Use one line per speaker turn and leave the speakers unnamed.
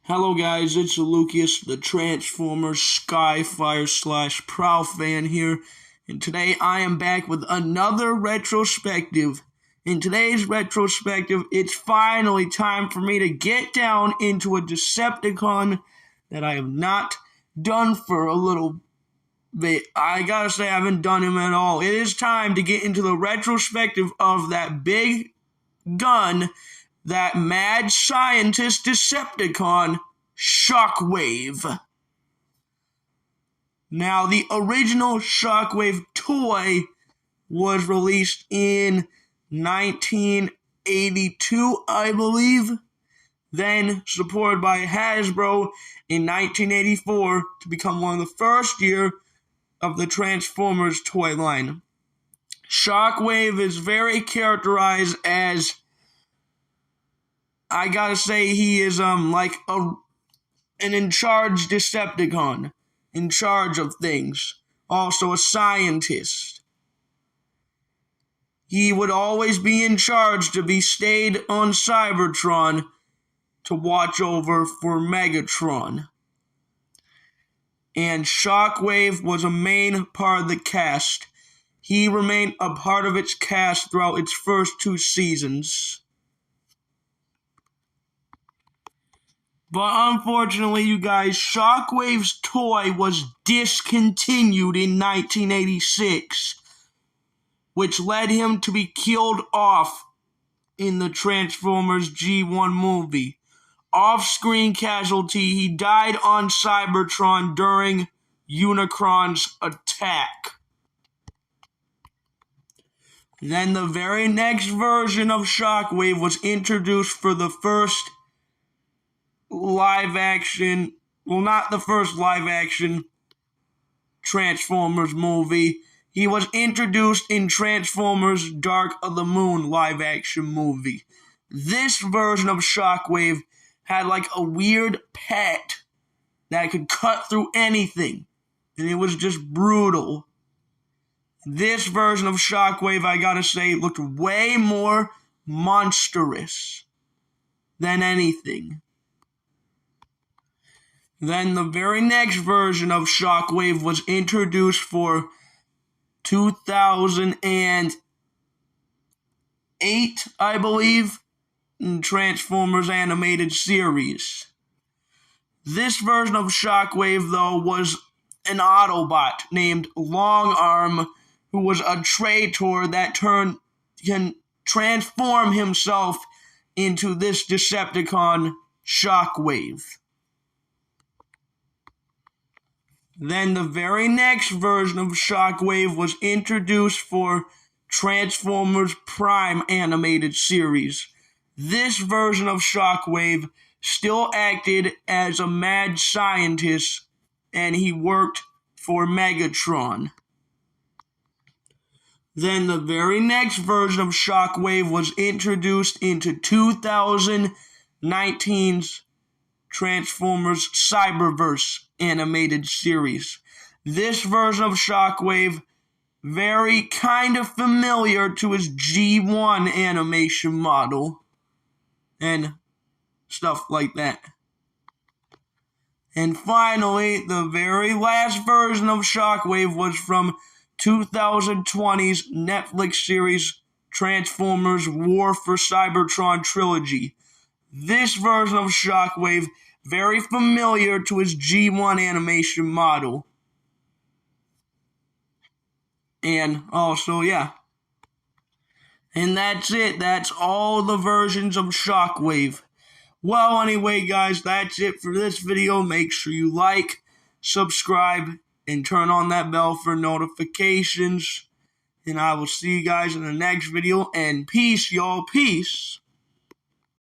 Hello guys, it's Lucas, the Transformers Skyfire / Prowl fan here, and today I am back with another retrospective. In today's retrospective, it's finally time for me to get down into a Decepticon that I have not done for a little bit. I gotta say, I haven't done him at all. It is time to get into the retrospective of that big gun, that mad scientist Decepticon, Shockwave. Now, the original Shockwave toy was released in 1982, I believe, then supported by Hasbro in 1984 to become one of the first year of the Transformers toy line. Shockwave is very characterized as, I gotta say, he is like an in-charge Decepticon, in charge of things, also a scientist. He would always be in charge to be stayed on Cybertron to watch over for Megatron. And Shockwave was a main part of the cast. He remained a part of its cast throughout its first 2 seasons. But unfortunately, you guys, Shockwave's toy was discontinued in 1986, which led him to be killed off in the Transformers G1 movie. Off-screen casualty, he died on Cybertron during Unicron's attack. Then the very next version of Shockwave was introduced for the first live-action, well, not the first live-action Transformers movie. He was introduced in Transformers Dark of the Moon live-action movie. This version of Shockwave had like a weird pet that could cut through anything, and it was just brutal. This version of Shockwave, I gotta say, looked way more monstrous than anything. Then the very next version of Shockwave was introduced for 2008, I believe, in Transformers animated series. This version of Shockwave, though, was an Autobot named Long Arm, who was a traitor that can transform himself into this Decepticon, Shockwave. Then the very next version of Shockwave was introduced for Transformers Prime animated series. This version of Shockwave still acted as a mad scientist, and he worked for Megatron. Then the very next version of Shockwave was introduced into 2019's Transformers Cyberverse animated series. This version of Shockwave, very kind of familiar to his G1 animation model and stuff like that. And finally, the very last version of Shockwave was from 2020's Netflix series Transformers War for Cybertron Trilogy. This version of Shockwave, very familiar to his G1 animation model. And also, yeah. And that's it. That's all the versions of Shockwave. Well, anyway, guys, that's it for this video. Make sure you like, subscribe, and turn on that bell for notifications. And I will see you guys in the next video. And peace, y'all. Peace.